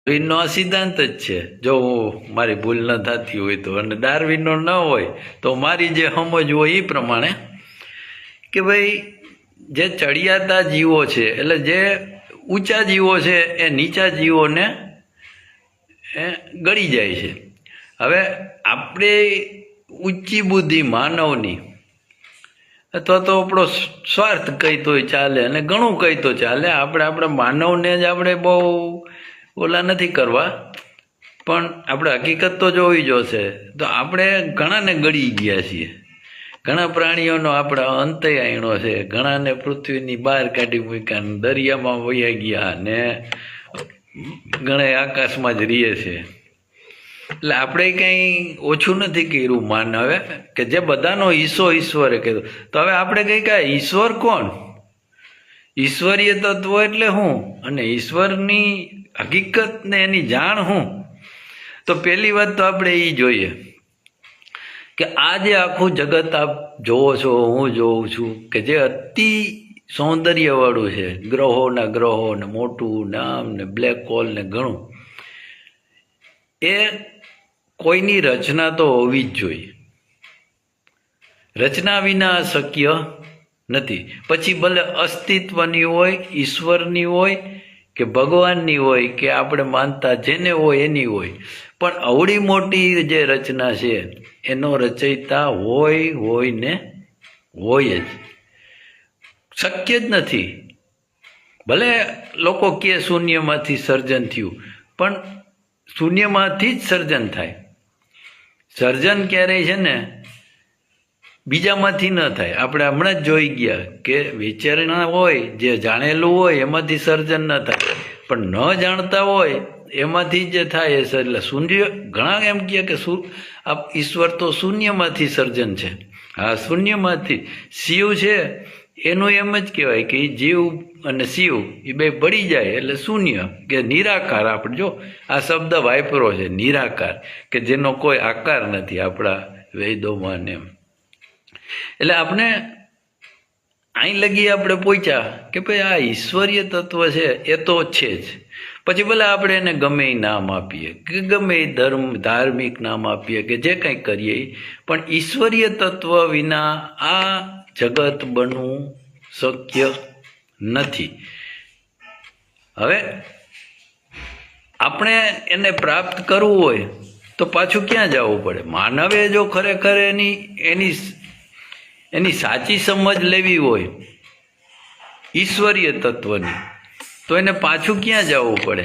ડાર્વિનનો આ સિદ્ધાંત જ છે, જો મારી ભૂલ ન થતી હોય તો, અને ડાર્વિનનો ન હોય તો મારી જે સમજ હોય એ પ્રમાણે કે ભાઈ જે ચડિયાતા જીવો છે, એટલે જે ઊંચા જીવો છે એ નીચા જીવોને ગળી જાય છે. હવે આપણે ઊંચી બુદ્ધિ માનવની અથવા તો આપણો સ્વાર્થ કહી તોય ચાલે અને ઘણું કહી તો ચાલે, આપણે આપણા માનવને જ આપણે બહુ ઓલા નથી કરવા, પણ આપણે હકીકત તો જોવી જોશે. તો આપણે ઘણાને ગળી ગયા છીએ, ઘણા પ્રાણીઓનો આપણા અંતય આયણો છે, ઘણાને પૃથ્વીની બહાર કાઢી મૂક્યા, દરિયામાં વહ્યા ગયા ને ઘણા આકાશમાં જ રહીએ છે. એટલે આપણે કંઈ ઓછું નથી કર્યું માનવે, કે જે બધાનો હિસ્સો ઈશ્વરે કીધું. તો હવે આપણે કંઈ કાંઈ ઈશ્વર કોણ, ઈશ્વરીય તત્વ એટલે શું, અને ઈશ્વરની હકીકત ને એની જાણ શું? તો પહેલી વાત તો આપણે એ જોઈએ કે આ જે આખું જગત આપ જોવો છો, હું જોઉં છું, કે જે અતિ સૌંદર્યવાળું છે, ગ્રહો ને મોટું નામ ને બ્લેક હોલ ને ઘણું, એ કોઈની રચના તો હોવી જ જોઈએ. રચના વિના શક્ય નથી. પછી ભલે અસ્તિત્વની હોય, ઈશ્વરની હોય કે ભગવાનની હોય કે આપણે માનતા જેને હોય એની હોય, પણ અવળી મોટી જે રચના છે એનો રચયિતા હોય ને હોય જ, શક્ય જ નથી. ભલે લોકો કે શૂન્યમાંથી સર્જન થયું, પણ શૂન્યમાંથી જ સર્જન થાય. સર્જન ક્યારેય છે ને બીજામાંથી ન થાય. આપણે હમણાં જ જોઈ ગયા કે વિચારણા હોય, જે જાણેલું હોય એમાંથી સર્જન ન થાય, પણ ન જાણતા હોય એમાંથી જે થાય એ એટલે શૂન્ય. ઘણા એમ કહે કે ઈશ્વર તો શૂન્યમાંથી સર્જન છે. હા, શૂન્યમાંથી. શિવ છે એનું એમ જ કહેવાય કે જીવ અને શિવ એ બે ભળી જાય એટલે શૂન્ય, કે નિરાકાર. આપણે જો આ શબ્દ વાપરો છે નિરાકાર, કે જેનો કોઈ આકાર નથી આપણા વેદોમાં ને એમ. એટલે આપણે અહીં લગી આપણે પહોંચ્યા કે ભાઈ આ ઈશ્વરીય તત્વ છે એ તો છે જ. પછી ભલે આપણે એને ગમે એ નામ આપીએ કે ગમે એ ધાર્મિક નામ આપીએ કે જે કંઈ કરીએ, પણ ઈશ્વરીય તત્વ વિના આ જગત બનવું શક્ય નથી. હવે આપણે એને પ્રાપ્ત કરવું હોય તો પાછું ક્યાં જવું પડે? માનવે જો ખરેખર એની સાચી સમજ લેવી હોય ઈશ્વરીય તત્વની, તો એને પાછું ક્યાં જવું પડે?